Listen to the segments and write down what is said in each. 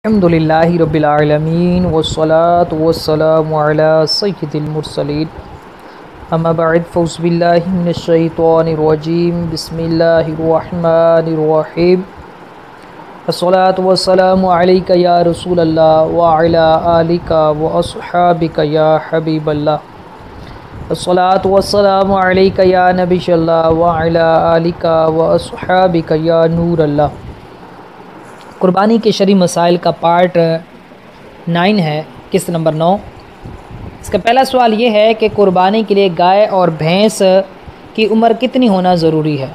अल्हम्दुलिल्लाहि रब्बिल आलमीन वस्सलातु वस्सलामु अला सय्यिदिल मुरसलीन अम्मा बअद फ़ौज़ु बिल्लाहि मिनश शैतानिर रजीम बिस्मिल्लाहिर रहमानिर रहीम अस्सलातु वस्सलामु अलैका या रसूलल्लाह व अला आलिका व अस्हाबिका या हबीबल्लाह अस्सलातु वस्सलामु अलैका या नबियल्लाह व अला आलिका व अस्हाबिका या नूरल्लाह। कुर्बानी के शरई मसाइल का पार्ट 9 है, किस्त नंबर 9। इसका पहला सवाल ये है कि कुर्बानी के लिए गाय और भैंस की उम्र कितनी होना ज़रूरी है।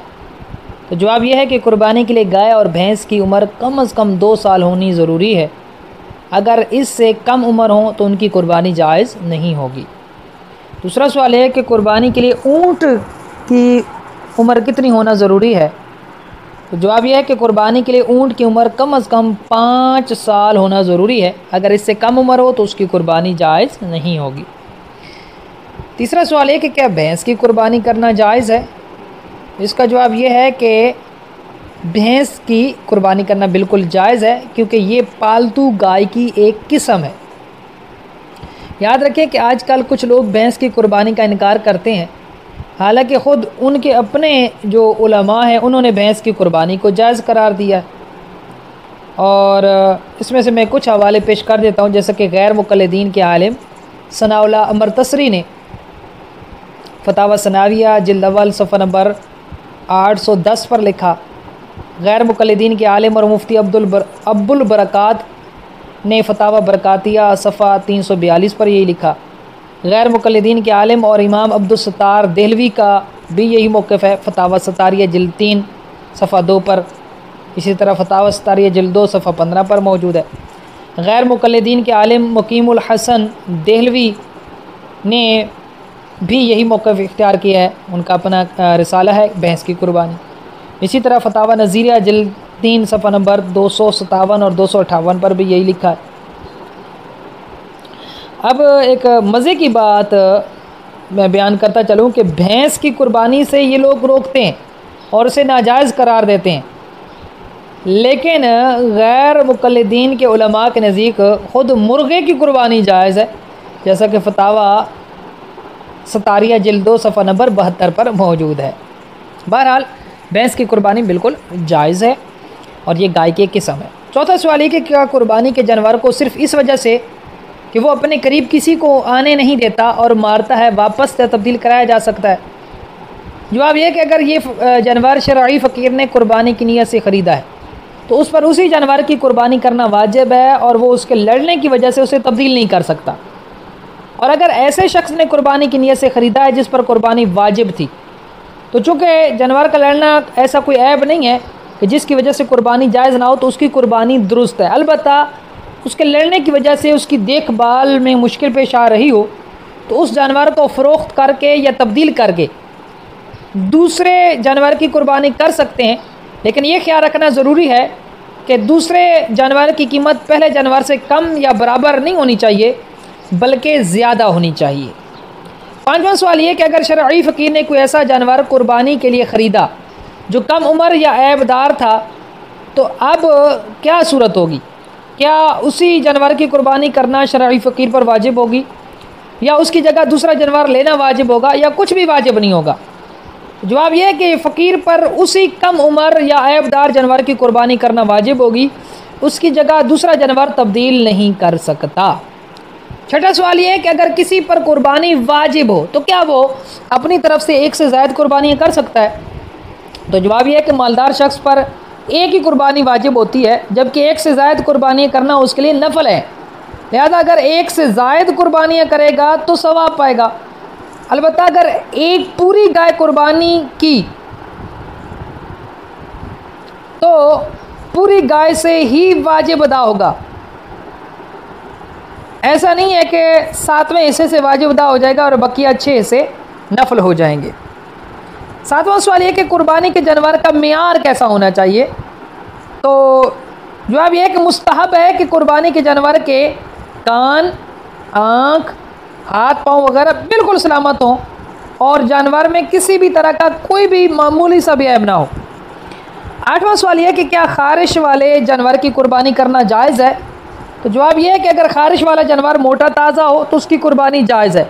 तो जवाब ये है कि कुर्बानी के लिए गाय और भैंस की उम्र कम से कम 2 साल होनी ज़रूरी है। अगर इससे कम उम्र हो तो उनकी कुर्बानी जायज़ नहीं होगी। दूसरा सवाल है कि कुर्बानी के लिए ऊँट की उम्र कितनी होना ज़रूरी है। तो जवाब यह है कि कुर्बानी के लिए ऊँट की उम्र कम से कम 5 साल होना ज़रूरी है। अगर इससे कम उम्र हो तो उसकी कुर्बानी जायज़ नहीं होगी। तीसरा सवाल है कि क्या भैंस की कुर्बानी करना जायज़ है। इसका जवाब यह है कि भैंस की कुर्बानी करना बिल्कुल जायज़ है, क्योंकि ये पालतू गाय की एक किस्म है। याद रखें कि आजकल कुछ लोग भैंस की कुर्बानी का इनकार करते हैं, हालांकि ख़ुद उनके अपने जो उलमा हैं उन्होंने भैंस की कुर्बानी को जायज़ करार दिया। और इसमें से मैं कुछ हवाले पेश कर देता हूँ, जैसे कि गैर मुक़ल्लिदीन के आलिम सनाउल्लाह अमरतसरी ने फतावा सनाविया जिल्द अव्वल सफ़ा नंबर 810 पर लिखा। गैर मुक़ल्लिदीन के आलिम और मुफ्ती अब्दुल बरकात ने फतावा बरकातिया सफ़ा 342 पर यही लिखा। गैर मुक़ल्लिदीन के आलिम और इमाम अब्दुल सत्तार देहलवी का भी यही मौक़िफ़ है, फतावा सतारिया जिल्द 3 सफ़ा 2 पर। इसी तरह फतावा सतारिया जिल्द 2 सफ़ा 15 पर मौजूद है। गैर मुक़ल्लिदीन के आलिम मुकीमुल हसन देहलवी ने भी यही मौक़िफ़ इख्तियार किया है, उनका अपना रिसाला है भैंस की कुर्बानी। इसी तरह फतावा नज़ीरिया जिल्द 3 सफ़ा नंबर 257 और 258 पर भी यही लिखा है। अब एक मज़े की बात मैं बयान करता चलूँ कि भैंस की कुर्बानी से ये लोग रोकते हैं और उसे नाजायज़ करार देते हैं, लेकिन गैर मुक़ल्लिदीन के उलमा के नज़दीक ख़ुद मुर्गे की कुर्बानी जायज़ है, जैसा कि फतावा सतारिया जिल्द 2 सफ़ा नंबर 72 पर मौजूद है। बहरहाल भैंस की कुर्बानी बिल्कुल जायज़ है और ये गाय की एक किस्म है। चौथा सवाल ये कि क्या कुर्बानी के जानवर को सिर्फ़ इस वजह से कि वो अपने करीब किसी को आने नहीं देता और मारता है वापस से तब्दील कराया जा सकता है। जवाब यह कि अगर ये जानवर शरई फ़कीर ने कुर्बानी की नीयत से ख़रीदा है तो उस पर उसी जानवर की कुर्बानी करना वाजिब है और वो उसके लड़ने की वजह से उसे तब्दील नहीं कर सकता। और अगर ऐसे शख्स ने कुर्बानी की नीयत से ख़रीदा है जिस पर कुर्बानी वाजिब थी, तो चूँकि जानवर का लड़ना ऐसा कोई ऐब नहीं है कि जिसकी वजह से कुर्बानी जायज़ ना हो, तो उसकी कुर्बानी दुरुस्त है। अलबत्ता उसके लड़ने की वजह से उसकी देखभाल में मुश्किल पेश आ रही हो तो उस जानवर को फ़रोख्त करके या तब्दील करके दूसरे जानवर की कुर्बानी कर सकते हैं, लेकिन ये ख्याल रखना ज़रूरी है कि दूसरे जानवर की कीमत पहले जानवर से कम या बराबर नहीं होनी चाहिए, बल्कि ज़्यादा होनी चाहिए। पाँचवां सवाल ये कि अगर शरई फ़कीर ने कोई ऐसा जानवर कुर्बानी के लिए ख़रीदा जो कम उम्र या ऐबदार था, तो अब क्या सूरत होगी। क्या उसी जानवर की कुर्बानी करना शरई फ़कीर पर वाजिब होगी, या उसकी जगह दूसरा जानवर लेना वाजिब होगा, या कुछ भी वाजिब नहीं होगा। जवाब यह है कि फ़कीर पर उसी कम उम्र या ऐबदार जानवर की कुर्बानी करना वाजिब होगी, उसकी जगह दूसरा जानवर तब्दील नहीं कर सकता। छठा सवाल यह है कि अगर किसी पर कुर्बानी वाजिब हो तो क्या वो अपनी तरफ से एक से ज़ायद कुर्बानियाँ कर सकता है। तो जवाब यह है कि मालदार शख्स पर एक ही कुर्बानी वाजिब होती है, जबकि एक से ज़ायद कुर्बानियाँ करना उसके लिए नफल है। लिहाजा अगर एक से ज़ायद कुर्बानियाँ करेगा तो सवाब पाएगा। अलबत्ता अगर एक पूरी गाय कुर्बानी की तो पूरी गाय से ही वाजिब अदा होगा। ऐसा नहीं है कि 7वें हिस्से से वाजिब अदा हो जाएगा और बाकी 6 हिस्से नफल हो जाएंगे। 7वां सवाल ये कि कुर्बानी के जानवर का मियार कैसा होना चाहिए। तो जवाब यह है कि मुस्तहब है कि कुर्बानी के जानवर के कान, आँख, हाथ पाँव वगैरह बिल्कुल सलामत हों और जानवर में किसी भी तरह का कोई भी मामूली सा भी ऐब ना हो। 8वां सवाल यह कि क्या खारिश वाले जानवर की कुर्बानी करना जायज़ है। तो जवाब ये है कि अगर खारिश वाला जानवर मोटा ताज़ा हो तो उसकी कुर्बानी जायज़ है,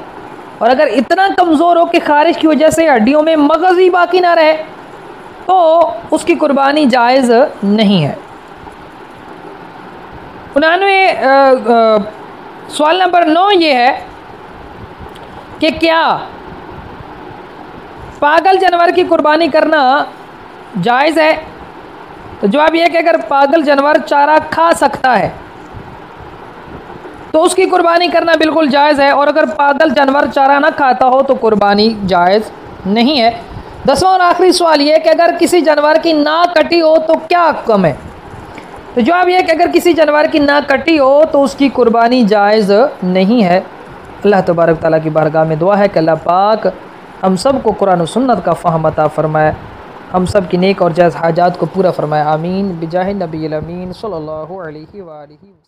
और अगर इतना कमज़ोर हो कि खारिश की वजह से हड्डियों में मगज़ ही बाकी ना रहे तो उसकी कुर्बानी जायज़ नहीं है। 99 सवाल नंबर 9 ये है कि क्या पागल जानवर की कुर्बानी करना जायज़ है? तो जवाब यह है कि अगर पागल जानवर चारा खा सकता है तो उसकी कुर्बानी करना बिल्कुल जायज़ है, और अगर पागल जानवर चारा ना खाता हो तो कुर्बानी जायज़ नहीं है। 10वां और आखिरी सवाल ये है कि अगर किसी जानवर की नाक कटी हो तो क्या हुक्म है? तो जवाब यह है कि अगर किसी जानवर की नाक कटी हो तो उसकी कुर्बानी जायज़ नहीं है। अल्लाह तबारक तआला की बारगाह में दुआ है कि अल्लाह पाक हम सब को कुरान और सुन्नत का फ़हम अता फ़रमाए, हम सब की नेक और जायज़ हाजात को पूरा फ़रमाए। आमीन बिजाह नबील अमीन सल्लल्लाहु अलैहि वसल्लम।